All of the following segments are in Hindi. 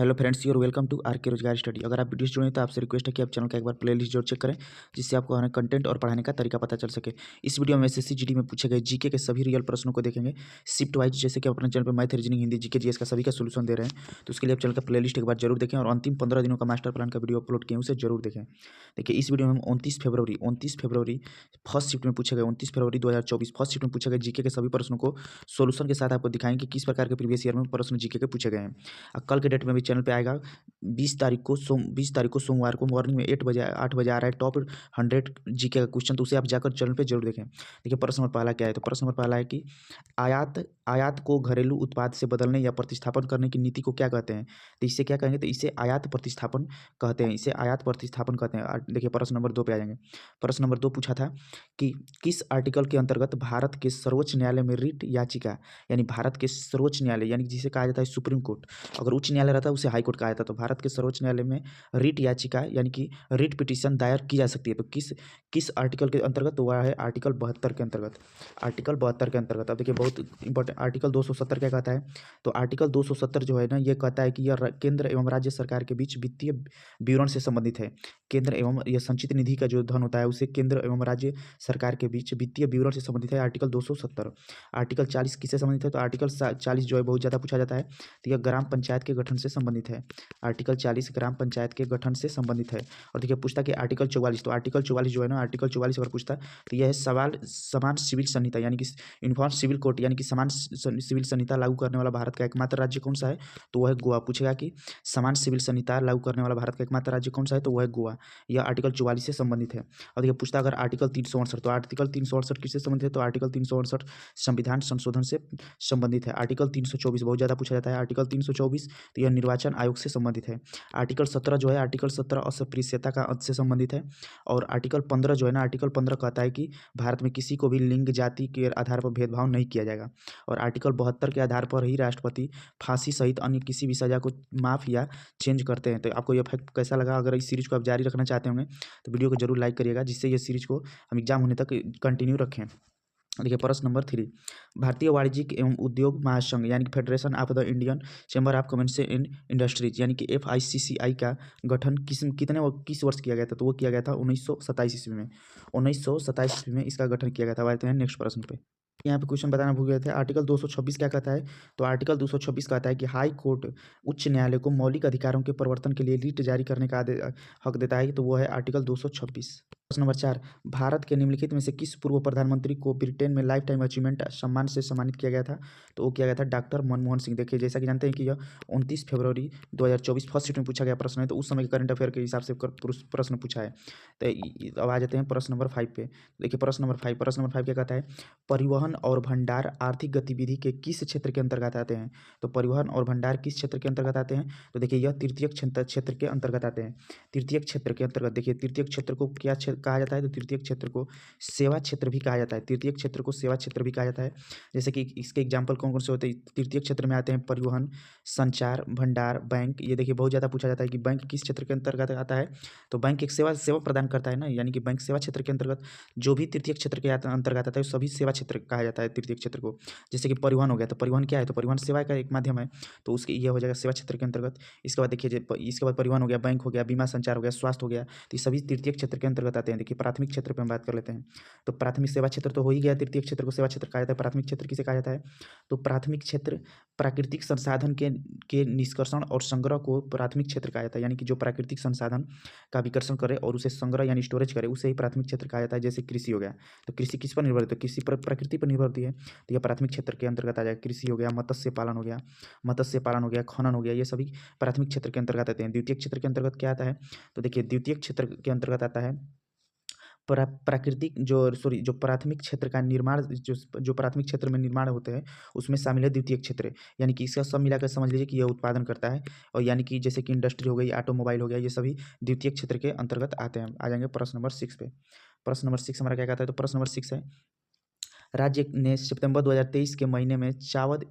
Hello friends, you're welcome to R K रोजगार स्टडी। अगर आप वीडियो से जुड़े हैं तो आपसे रिक्वेस्ट है कि आप चैनल का एक बार प्लेलिस्ट जरूर चेक करें, जिससे आपको हमारे कंटेंट और पढ़ाने का तरीका पता चल सके। इस वीडियो में एसएससी जीडी में पूछे गए जीके के सभी रियल प्रश्नों को देखेंगे शिफ्ट वाइज। जैसे कि आप अपने चैनल पर math, reasoning, Hindi, GK, GS का सभी का सोल्यूशन दे रहे हैं, तो उसके लिए आप चैनल का प्लेलिस्ट एक बार जरूर देखें और अंतिम 15 दिनों का मास्टर प्लान का वीडियो अपलोड किए उसे जरूर देखें। देखिए, इस वीडियो में हम 29 फरवरी फर्स्ट शिफ्ट में पूछे गए 29 फरवरी 2024 फर्स्ट शिफ्ट में पूछे गए जीके के सभी प्रश्नों को सोल्यूशन के साथ आपको दिखाएंगे कि किस प्रकार के प्रीवियस ईयर में प्रश्न जीके के पूछे गए हैं। कल के डेट में भी चैनल पे आएगा 20 तारीख को सोमवार को मॉर्निंग में 8 बजे आ रहा है टॉप 100 जीके का क्वेश्चन, तो उसे आप जाकर चैनल पे जरूर देखें। देखिए, प्रश्न नंबर पहला क्या है, तो प्रश्न नंबर पहला है कि आयात आयात को घरेलू उत्पाद से बदलने या प्रतिस्थापन करने की नीति को क्या कहते हैं। तो इसे क्या कहेंगे, तो इसे आयात प्रतिस्थापन कहते हैं, इसे आयात प्रतिस्थापन कहते हैं। देखिए, प्रश्न नंबर 2 पे आ जाएंगे। प्रश्न नंबर 2 पूछा था कि किस आर्टिकल के अंतर्गत भारत के सर्वोच्च न्यायालय में रिट याचिका, यानी भारत के सर्वोच्च न्यायालय यानी जिसे कहा जाता है सुप्रीम कोर्ट, अगर उच्च न्यायालय रहता है उसे हाई कोर्ट कहा जाता है, तो भारत के सर्वोच्च न्यायालय में रिट याचिका यानी कि रिट पिटीशन दायर की जा सकती है। तो किस किस आर्टिकल के अंतर्गत, तो वह है आर्टिकल 72 के अंतर्गत। आर्टिकल 72 के अंतर्गत। अब देखिए, बहुत इंपॉर्टेंट आर्टिकल 270 क्या कहता है, तो आर्टिकल 270 जो है ना, ये कहता है कि यह केंद्र एवं राज्य सरकार के बीच वित्तीय विवरण से संबंधित है। केंद्र एवं यह संचित निधि का जो धन होता है उसे केंद्र एवं राज्य सरकार के बीच वित्तीय विवरण से संबंधित है, आर्टिकल 270। आर्टिकल 40 किससे संबंधित है, तो आर्टिकल 40 जो है बहुत ज़्यादा पूछा जाता है, तो यह ग्राम पंचायत के गठन से संबंधित है। आर्टिकल 40 ग्राम पंचायत के गठन से संबंधित है। और देखिए, पूछता कि आर्टिकल 44, तो आर्टिकल 44 जो है ना, आर्टिकल 44 अगर पूछता तो यह है सवाल समान सिविल संहिता यानी कि यूनिफॉर्म सिविल कोड यानी कि समान सिविल संहिता लागू करने वाला भारत का एकमात्र राज्य कौन सा है, तो वह है गोवा। पूछेगा कि समान सिविल संहिता लागू करने वाला भारत का एकमात्र राज्य कौन सा है, तो वह है गोवा। यह आर्टिकल 44 से संबंधित है। और देखिए, पूछता अगर आर्टिकल 368, तो आर्टिकल 368 किससे संबंधित है, तो आर्टिकल 368 संविधान संशोधन से संबंधित है। आर्टिकल 324 बहुत ज़्यादा पूछा जाता है, आर्टिकल 324 तो यह निर्वाचन आयोग से संबंधित है। आर्टिकल 17 जो है, आर्टिकल 17 अस्पृश्यता का अंश से संबंधित है। और आर्टिकल 15 जो है ना, आर्टिकल 15 कहता है कि भारत में किसी को भी लिंग जाति के आधार पर भेदभाव नहीं किया जाएगा। और आर्टिकल 72 के आधार पर ही राष्ट्रपति फांसी सहित अन्य किसी भी सजा को माफ या चेंज करते हैं। तो आपको यह फैक्ट कैसा लगा, अगर इस सीरीज को आप जारी रखना चाहते होंगे तो वीडियो को जरूर लाइक करिएगा, जिससे ये सीरीज को हम एग्जाम होने तक कंटिन्यू रखें। देखिए, प्रश्न नंबर 3, भारतीय वाणिज्यिक एवं उद्योग महासंघ यानी कि federation of the Indian chamber of commerce and industries यानी कि FICCI का गठन किस वर्ष किया गया था, तो वो किया गया था 1927 ईस्वी में। 1927 ईस्वी में इसका गठन किया गया था। आते हैं नेक्स्ट प्रश्न पे। यहाँ पे क्वेश्चन बताना भूल गए थे। आर्टिकल 226 क्या कहता है, तो आर्टिकल 226 कहता है कि हाई कोर्ट उच्च न्यायालय को मौलिक अधिकारों के परिवर्तन के लिए रिट जारी करने का हक देता है, तो वो है आर्टिकल 226। प्रश्न नंबर 4, भारत के निम्नलिखित में से किस पूर्व प्रधानमंत्री को ब्रिटेन में लाइफ टाइम अचीवमेंट सम्मान से सम्मानित किया गया था, तो वो किया गया था डॉक्टर मनमोहन सिंह। देखिए, जैसा कि जानते हैं कि यह 29 फरवरी 2024 फर्स्ट शिफ्ट में पूछा गया प्रश्न है, तो उस समय के करंट अफेयर के हिसाब से प्रश्न पूछा है। तो अब आ जाते हैं प्रश्न नंबर 5 पे। देखिए, प्रश्न नंबर 5 क्या कहता है, परिवहन और भंडार आर्थिक गतिविधि के किस क्षेत्र के अंतर्गत आते हैं, तो परिवहन और भंडार किस क्षेत्र के अंतर्गत आते हैं, तो देखिए यह तृतीय क्षेत्र के अंतर्गत आते हैं। तृतीय क्षेत्र के अंतर्गत। देखिए, तृतीय क्षेत्र को क्या कहा जाता है, तो तृतीय क्षेत्र को सेवा क्षेत्र भी कहा जाता है। तृतीय क्षेत्र को सेवा क्षेत्र भी कहा जाता है। जैसे कि इसके एग्जाम्पल कौन कौन से होते हैं, तृतीय क्षेत्र में आते हैं परिवहन, संचार, भंडार, बैंक। ये देखिए, बहुत ज़्यादा पूछा जाता है कि बैंक किस क्षेत्र के अंतर्गत आता है, तो बैंक एक सेवा प्रदान करता है ना, यानी कि बैंक सेवा क्षेत्र के अंतर्गत जो भी तृतीय क्षेत्र के अंतर्गत आता है सभी सेवा क्षेत्र कहा जाता है तृतीय क्षेत्र को। जैसे कि परिवहन हो गया, तो परिवहन क्या है, तो परिवहन सेवा का एक माध्यम है, तो उसके ये हो जाएगा सेवा क्षेत्र के अंतर्गत। इसके बाद देखिए, इसके बाद परिवहन हो गया, बैंक हो गया, बीमा, संचार हो गया, स्वास्थ्य हो गया, तो ये सभी तृतीय क्षेत्र के अंतर्गत आते हैं। देखिए, प्राथमिक क्षेत्र पर हम बात कर लेते हैं, तो प्राथमिक सेवा क्षेत्र तो हो ही गया, तृतीय क्षेत्र को सेवा क्षेत्र कहा जाता है। प्राथमिक क्षेत्र किसे कहा जाता है, तो प्राथमिक क्षेत्र प्राकृतिक संसाधन के निष्कर्षण और संग्रह को प्राथमिक क्षेत्र कहा जाता है, यानी कि जो प्राकृतिक संसाधन का विकर्षण करे और उसे संग्रह यानी स्टोरेज करे उसे ही प्राथमिक क्षेत्र कहा जाता है। जैसे कृषि हो गया, तो कृषि किस पर निर्भर है, तो कृषि पर प्रकृति पर निर्भर होती है, तो यह प्राथमिक क्षेत्र के अंतर्गत आ जाएगा। कृषि हो गया, मत्स्य पालन हो गया, खनन हो गया, ये सभी प्राथमिक क्षेत्र के अंतर्गत आते हैं। द्वितीय क्षेत्र के अंतर्गत क्या आता है, तो देखिए द्वितीय क्षेत्र के अंतर्गत आता है प्राकृतिक जो प्राथमिक क्षेत्र का निर्माण, जो प्राथमिक क्षेत्र में निर्माण होते हैं उसमें शामिल है द्वितीय क्षेत्र, यानी कि इसका सब मिलाकर समझ लीजिए कि यह उत्पादन करता है। और यानी कि जैसे कि इंडस्ट्री हो गई, ऑटोमोबाइल हो गया, ये सभी द्वितीय क्षेत्र के अंतर्गत आते हैं। आ जाएंगे प्रश्न नंबर 6 पे। प्रश्न नंबर 6 हमारा क्या कहता है, तो प्रश्न नंबर 6 है राज्य ने सितंबर 2023 के महीने में चावल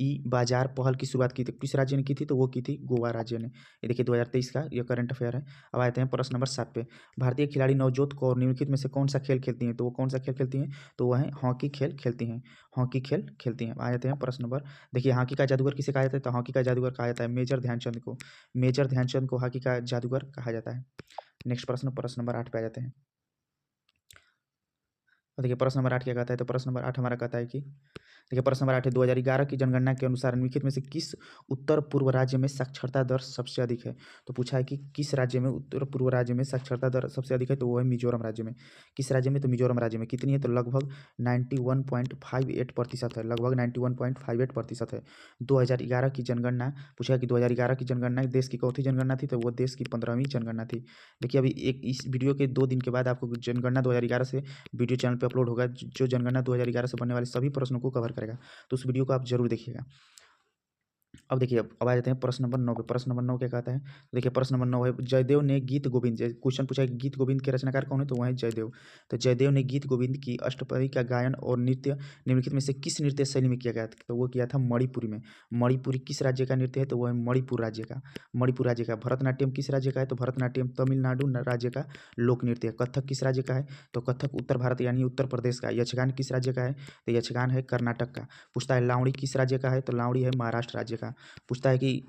ई बाजार पहल की शुरुआत की थी। किस राज्य ने की थी? तो वो की थी गोवा राज्य ने। ये देखिए 2023 का ये करंट अफेयर है। अब आते हैं प्रश्न नंबर 7 पे। भारतीय खिलाड़ी नवजोत कौर निम्नलिखित में से कौन सा खेल खेलती हैं? तो वो कौन सा खेल खेलती हैं? तो वह है हॉकी खेल खेलती हैं। हॉकी खेल खेलती हैं। आ जाते हैं प्रश्न नंबर, देखिए हॉकी का जादूगर किसे कहा जाता है? तो हॉकी का जादूगर कहा जाता है मेजर ध्यानचंद को। मेजर ध्यानचंद को हॉकी का जादूगर कहा जाता है। नेक्स्ट प्रश्न, प्रश्न नंबर 8 पे आ जाते हैं। और देखिए प्रश्न नंबर 8 क्या कहता है? तो प्रश्न नंबर 8 हमारा कहता है कि देखिए प्रश्न नंबर 8 है, 2011 की जनगणना के अनुसार निम्नलिखित में से किस उत्तर पूर्व राज्य में साक्षरता दर सबसे अधिक है? तो पूछा है कि किस राज्य में, उत्तर पूर्व राज्य में साक्षरता दर सबसे अधिक है? तो वो है मिजोरम राज्य में। किस राज्य में? तो मिजोरम राज्य में। कितनी है? तो लगभग 91.58% है। लगभग 91.58% है। 2011 की जनगणना पूछा है कि 2011 की जनगणना देश की कौन सी जनगणना थी? तो वो देश की 15वीं जनगणना थी। देखिए अभी एक इस वीडियो के 2 दिन के बाद आपको जनगणना 2011 से वीडियो चैनल पे अपलोड होगा, जो जनगणना 2011 से बनने वाले सभी प्रश्नों को कवर करेगा। तो उस वीडियो को आप जरूर देखिएगा। अब देखिए अब आ जाते हैं प्रश्न नंबर 9 पे। प्रश्न नंबर 9 क्या कहता है? देखिए प्रश्न नंबर 9 है, जयदेव ने गीत गोविंद, क्वेश्चन पूछा है गीत गोविंद के रचनाकार कौन है? तो वह है जयदेव। तो जयदेव ने गीत गोविंद की अष्टपदी का गायन और नृत्य निम्नलिखित में से किस नृत्य शैली में किया गया था? तो वो किया था मणिपुरी में। मणिपुरी किस राज्य का नृत्य है? तो वह है मणिपुर राज्य का। मणिपुर राज्य का। भरतनाट्यम किस राज्य का है? तो भरतनाट्यम तमिलनाडु राज्य का लोक नृत्य है। कथक किस राज्य का है? तो कथक उत्तर भारत यानी उत्तर प्रदेश का। यक्षगान किस राज्य का है? तो यक्षगान है कर्नाटक का। पूछता है लावणी किस राज्य का है? तो लावणी है महाराष्ट्र राज्य का। पूछता है कि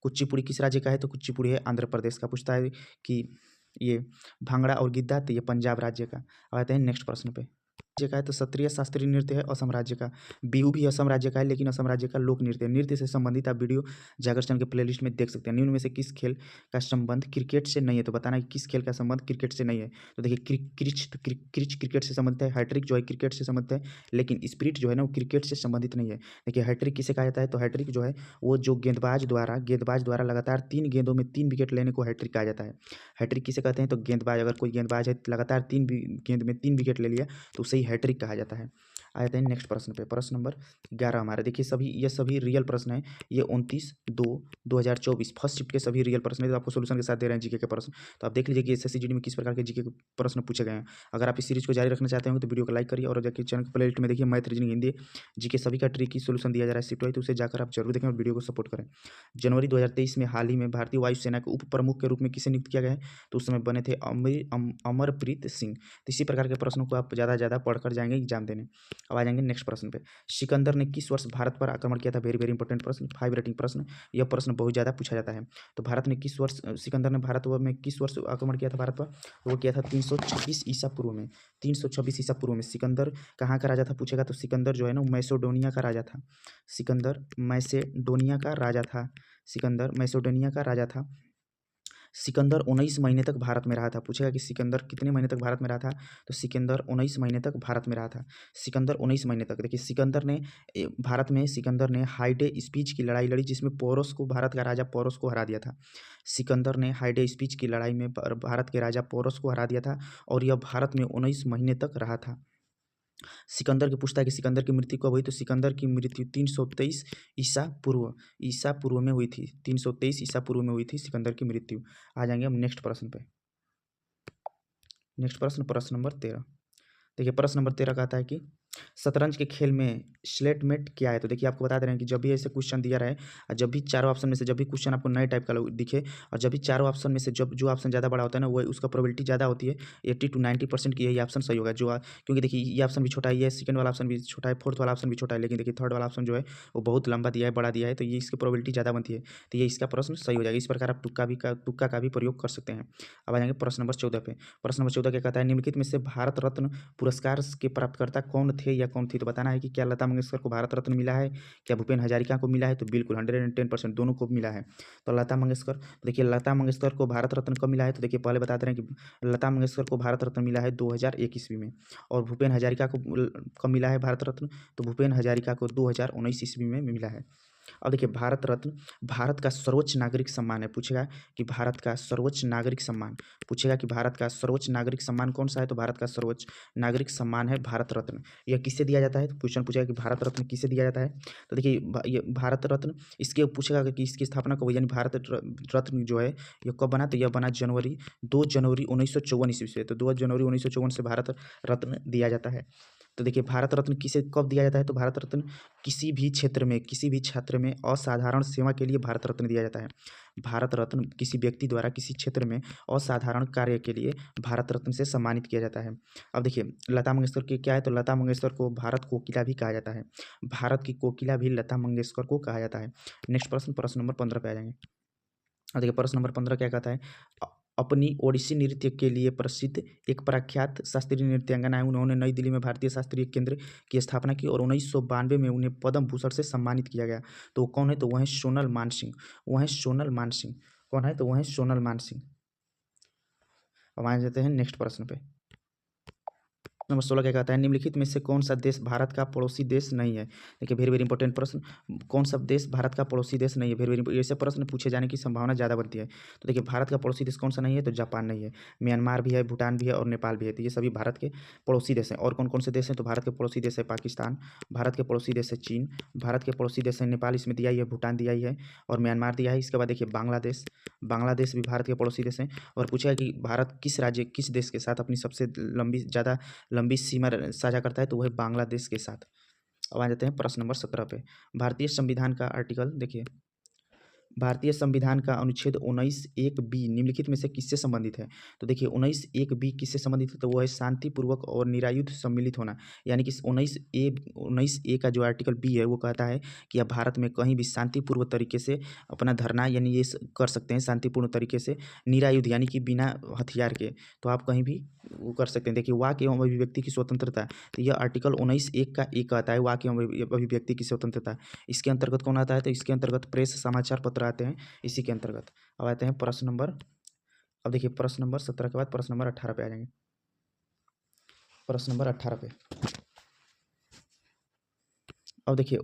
कुचिपुड़ी किस राज्य का है? तो कुचिपुड़ी है आंध्र प्रदेश का। पूछता है कि ये भांगड़ा और गिद्दा, तो ये पंजाब राज्य का। अब आते हैं नेक्स्ट प्रश्न पे। राज्य का है? तो क्षत्रिय शास्त्रीय नृत्य है असम राज्य का। बिहू भी असम राज्य का है, लेकिन असम राज्य का लोक नृत्य। नृत्य से संबंधित आप वीडियो जागर चैनल के प्लेलिस्ट में देख सकते हैं। निम्न में से किस खेल का संबंध क्रिकेट से नहीं है? तो बताना है किस खेल का संबंध क्रिकेट से नहीं है। तो देखिए क्रिच क्रिकेट से संबंधित है। हैट्रिक जो है क्रिकेट से संबंधित है, लेकिन स्पिरिट जो है ना वो क्रिकेट से संबंधित नहीं है। देखिए हैट्रिक किसे कहा जाता है? तो हैट्रिक जो है वो जो गेंदबाज द्वारा लगातार 3 गेंदों में 3 विकेट लेने को हैट्रिक कहा जाता है। हैट्रिक किसे कहते हैं? तो गेंदबाज, अगर कोई गेंदबाज है लगातार 3 गेंद में 3 विकेट ले लिया तो उसे ही हैट्रिक कहा जाता है। आ जाते हैं नेक्स्ट प्रश्न पे। प्रश्न नंबर 11 हमारे, देखिए ये सभी रियल प्रश्न हैं। ये 29/2/2024 फर्स्ट शिफ्ट के सभी रियल प्रश्न है, तो आपको सोल्यूशन के साथ दे रहे हैं जीके के प्रश्न। तो आप देख लीजिए कि एसएससी जीडी में किस प्रकार के जीके के प्रश्न पूछे गए हैं। अगर आप इस सीरीज को जारी रखना चाहते हो तो वीडियो को लाइक करिए और जाकर चैनल प्ले लिस्ट में देखिए मैथ, रीजनिंग, हिंदी, जीके सभी का ट्रिकी सोल्यूशन दिया जा रहा है शिफ्ट वाइज, तो उसे जाकर आप जरूर देखें और वीडियो को सपोर्ट करें। जनवरी 2023 में हाल ही में भारतीय वायुसेना के उप प्रमुख के रूप में किसे नियुक्त किया गया है? तो उस समय बने थे अमरप्रीत सिंह। तो इसी प्रकार के प्रश्नों को आप ज़्यादा पढ़कर जाएंगे एग्जाम देने। अब आ जाएंगे नेक्स्ट प्रश्न पे। सिकंदर ने किस वर्ष भारत पर आक्रमण किया था? वेरी वेरी इंपॉर्टेंट प्रश्न, 5 रेटिंग प्रश्न। यह प्रश्न बहुत ज़्यादा पूछा जाता है। तो भारत ने किस वर्ष, सिकंदर ने भारत में किस वर्ष आक्रमण किया था भारत पर? वो किया था 326 ईसा पूर्व में। 326 ईसा पूर्व में। सिकंदर कहाँ का राजा था पूछेगा? तो सिकंदर जो है ना मैसेडोनिया का राजा था। सिकंदर मैसेडोनिया का राजा था। सिकंदर मैसेडोनिया का राजा था। सिकंदर 19 महीने तक भारत में रहा था। पूछेगा कि सिकंदर कितने महीने तक भारत में रहा था? तो सिकंदर 19 महीने तक भारत में रहा था। सिकंदर 19 महीने तक। देखिए भारत में सिकंदर ने हाइडे स्पीच की लड़ाई लड़ी, जिसमें पोरस को, भारत का राजा पोरस को हरा दिया था। सिकंदर ने हाइडे स्पीच की लड़ाई में भारत के राजा पोरस को हरा दिया था और यह भारत में 19 महीने तक रहा था। सिकंदर की पूछता है कि सिकंदर की मृत्यु कब हुई? तो सिकंदर की मृत्यु 323 ईसा पूर्व में हुई थी। 323 ईसा पूर्व में हुई थी सिकंदर की मृत्यु। आ जाएंगे हम नेक्स्ट प्रश्न पे। नेक्स्ट प्रश्न, प्रश्न नंबर 13। देखिए प्रश्न नंबर 13 कहता है कि शतरंज के खेल में स्लेटमेट क्या है? तो देखिए आपको बता दे रहे हैं कि जब भी ऐसे क्वेश्चन दिया रहे और जब भी चारों ऑप्शन में से जब भी क्वेश्चन आपको नए टाइप का दिखे और जब भी चारों ऑप्शन में से जब जो ऑप्शन ज़्यादा बड़ा होता है ना वो उसका प्रोबेबिलिटी ज़्यादा होती है, 80 to 90% की यही ऑप्शन सही होगा। क्योंकि देखिए ये ऑप्शन भी छोटा है, ये सेकंड वाला ऑप्शन भी छोटा है, फोर्थ वाला ऑप्शन भी छोटा है, लेकिन देखिए थर्ड वाला ऑप्शन जो है वो बहुत लंबा दिया है, बड़ा दिया है, तो ये इसकी प्रोबेबिलिटी ज़्यादा बनती है, तो ये इसका प्रश्न सही हो जाएगा। इस प्रकार आप तुक्का का भी प्रयोग कर सकते हैं। अब आ जाएंगे प्रश्न नंबर 14 पे। प्रश्न नंबर 14 क्या कहता है? निम्नलिखित में से भारत रत्न पुरस्कार के प्राप्तकर्ता कौन थे या कौन थी? तो बताना है कि क्या लता मंगेशकर को भारत रत्न मिला है, क्या भूपेन हजारिका को मिला है? तो बिल्कुल 110% दोनों को मिला है। तो लता मंगेशकर, देखिए लता मंगेशकर को भारत रत्न कब मिला है? तो देखिए पहले बताते रहे कि लता मंगेशकर को भारत रत्न मिला है 2001 ईस्वी में। और भूपेन हजारिका को कब मिला है भारत रत्न? तो भूपेन हजारिका को 2019 ईस्वी में मिला है। अब देखिए भारत रत्न भारत का सर्वोच्च नागरिक सम्मान है। पूछेगा कि भारत का सर्वोच्च नागरिक सम्मान, पूछेगा कि भारत का सर्वोच्च नागरिक सम्मान कौन सा है? तो भारत का सर्वोच्च नागरिक सम्मान है भारत रत्न। यह किसे दिया जाता है? तो क्वेश्चन पूछेगा कि भारत रत्न किसे दिया जाता है? तो देखिए ये भारत रत्न, इसके पूछेगा कि इसकी स्थापना कब हुई, यानी भारत रत्न जो है यह कब बना? तो यह बना 2 जनवरी 1954 ईस्वी से। तो 2 जनवरी 1954 से भारत रत्न दिया जाता है। तो देखिए भारत रत्न किसे कब दिया जाता है, तो भारत रत्न किसी भी क्षेत्र में असाधारण सेवा के लिए भारत रत्न दिया जाता है। भारत रत्न किसी व्यक्ति द्वारा किसी क्षेत्र में असाधारण कार्य के लिए भारत रत्न से सम्मानित किया जाता है। अब देखिए लता मंगेशकर की क्या है, तो लता मंगेशकर को भारत कोकिला भी कहा जाता है। भारत की कोकिला भी लता मंगेशकर को कहा जाता है। नेक्स्ट प्रश्न नंबर 15 पे आ जाएंगे। और देखिए प्रश्न नंबर 15 क्या कहता है, अपनी ओडिसी नृत्य के लिए प्रसिद्ध एक प्रख्यात शास्त्रीय नृत्यांगना है। उन्होंने नई दिल्ली में भारतीय शास्त्रीय केंद्र की स्थापना की और 1992 में उन्हें पद्म भूषण से सम्मानित किया गया। तो वो कौन है, तो वह है सोनल मानसिंह। कौन है, तो वह है सोनल मानसिंह। अब आ जाते हैं नेक्स्ट प्रश्न पे। नंबर 16 क्या कहता है, निम्नलिखित में से कौन सा देश भारत का पड़ोसी देश नहीं है। देखिए वेरी वेरी इंपॉर्टेंट प्रश्न, कौन सा देश भारत का पड़ोसी देश नहीं है। वेरी वेरी ऐसे प्रश्न पूछे जाने की संभावना ज़्यादा बनती है। तो देखिए भारत का पड़ोसी देश कौन सा नहीं है, तो जापान नहीं है, म्यांमार भी है, भूटान भी है और नेपाल भी है। तो ये सभी भारत के पड़ोसी देश हैं। और कौन कौन से देश हैं, तो भारत के पड़ोसी देश है पाकिस्तान, भारत के पड़ोसी देश है चीन, भारत के पड़ोसी देश है नेपाल, इसमें दिया ही है, भूटान दिया ही है और म्यांमार दिया है। इसके बाद देखिए बांग्लादेश भी भारत के पड़ोसी देश हैं। और पूछा है कि भारत किस देश के साथ अपनी सबसे लंबी सीमा साझा करता है, तो वह बांग्लादेश के साथ। अब आ जाते हैं प्रश्न नंबर 17 पे। भारतीय संविधान का आर्टिकल देखिए, भारतीय संविधान का अनुच्छेद 19(1)(b) निम्नलिखित में से किससे संबंधित है। तो देखिए 19(1)(b) किससे संबंधित है, तो वो है शांतिपूर्वक और निरायुध सम्मिलित होना। यानी कि 19(a) का जो आर्टिकल बी है वो कहता है कि आप भारत में कहीं भी शांतिपूर्व तरीके से अपना धरना यानी ये कर सकते हैं शांतिपूर्ण तरीके से, निरायुध यानी कि बिना हथियार के, तो आप कहीं भी वो कर सकते हैं। देखिए वाक एवं अभिव्यक्ति की स्वतंत्रता, तो यह आर्टिकल 19(1) का एक कहता है वाक एवं अभिव्यक्ति की स्वतंत्रता। इसके अंतर्गत कौन आता है, तो इसके अंतर्गत प्रेस समाचार पत्र आते हैं इसी के अंतर्गत। अब आते हैं प्रश्न नंबर, अब देखिए प्रश्न नंबर 17 के बाद प्रश्न नंबर 18 पे आ जाएंगे। प्रश्न नंबर 18 पे अब देखिए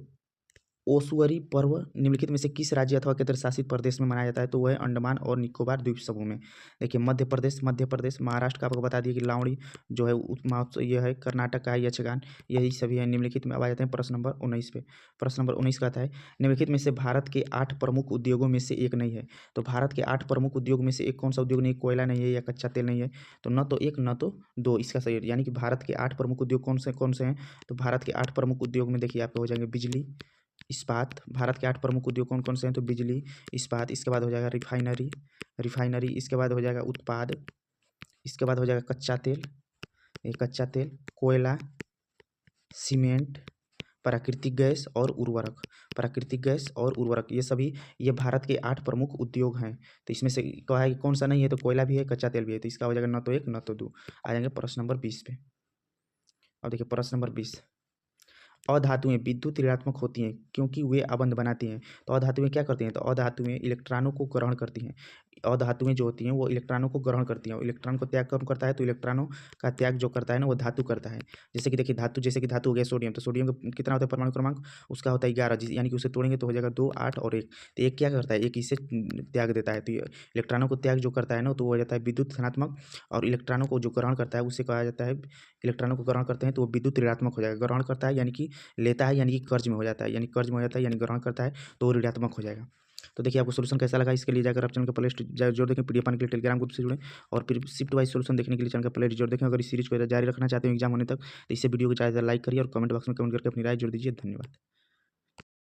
ओसुअरी पर्व निम्नलिखित में से किस राज्य अथवा केंद्र शासित प्रदेश में मनाया जाता है, तो वह है अंडमान और निकोबार द्वीप समूह में। देखिए मध्य प्रदेश, महाराष्ट्र का आपको बता दिया कि लावणी जो है महोत्सव यह है, कर्नाटक का है यक्षगान, यही सभी है निम्नलिखित में। अब आ जाते हैं प्रश्न नंबर 19 पे। प्रश्न नंबर 19 कहता है, निम्नलिखित में से भारत के 8 प्रमुख उद्योगों में से एक नहीं है। तो भारत के 8 प्रमुख उद्योग में से एक कौन सा उद्योग नहीं, कोयला नहीं है या कच्चा तेल नहीं है, तो न तो एक न तो दो, इसका सही है। यानी कि भारत के 8 प्रमुख उद्योग कौन से हैं, तो भारत के 8 प्रमुख उद्योग में देखिए आपके हो जाएंगे बिजली, इस्पात। भारत के 8 प्रमुख उद्योग कौन कौन से हैं, तो बिजली, इस्पात, इसके बाद हो जाएगा रिफाइनरी, इसके बाद हो जाएगा उत्पाद, इसके बाद हो जाएगा कच्चा तेल, कोयला, सीमेंट, प्राकृतिक गैस और उर्वरक, ये भारत के 8 प्रमुख उद्योग हैं। तो इसमें से कहा है कि कौन सा नहीं है, तो कोयला भी है, कच्चा तेल भी है, तो इसका हो जाएगा न तो एक न तो दो। आ जाएंगे प्रश्न नंबर 20 पे। अब देखिए प्रश्न नंबर 20, अधातुएं विद्युत ऋणात्मक होती हैं क्योंकि वे अबंध बनाती हैं। तो अधातुएं क्या करती हैं, तो अधातुएं इलेक्ट्रॉनों को ग्रहण करती हैं। अधातुएं जो होती हैं वो इलेक्ट्रॉनों को ग्रहण करती हैं, इलेक्ट्रॉन को त्याग कौन करता है, तो इलेक्ट्रॉनों का त्याग जो करता है ना वो धातु करता है। जैसे कि देखिए जैसे कि धातु हो गया सोडियम, तो सोडियम का कितना होता है परमाणु क्रमांक, उसका होता है 11, यानी कि उसे तोड़ेंगे तो हो जाएगा 2, 8 और 1। तो एक क्या करता है, एक इसे त्याग देता है। तो इलेक्ट्रॉनों को त्याग जो करता है ना तो वो हो जाता है विद्युत धनात्मक, और इलेक्ट्रॉनों को जो ग्रहण करता है उसे कहा जाता है, इलेक्ट्रॉनों को ग्रहण करते हैं तो वो विद्युत ऋणात्मक हो जाएगा। ग्रहण करता है यानी कि लेता है, यानी कि कर्ज में हो जाता है, यानी ग्रहण करता है तो ऋणात्मक हो जाएगा। तो देखिए आपको सोल्यूशन कैसा लगा, इसके लिए जाकर आप चैनल का प्ले लिस्ट जोड़ देखें, पीडीएफ पाने के लिए टेलीग्राम ग्रुप से जुड़ें और फिर शिफ्ट वाइज सोल्यूशन देखने के लिए चैनल का प्ले लिस्ट जोड़ देखें। अगर इस सीरीज को जारी रखना चाहते हैं एग्जाम होने तक, तो इसे वीडियो को ज़्यादा लाइक करिए और कमेंट बॉक्स में कमेंट करके अपनी राय जोड़ दीजिए। धन्यवाद।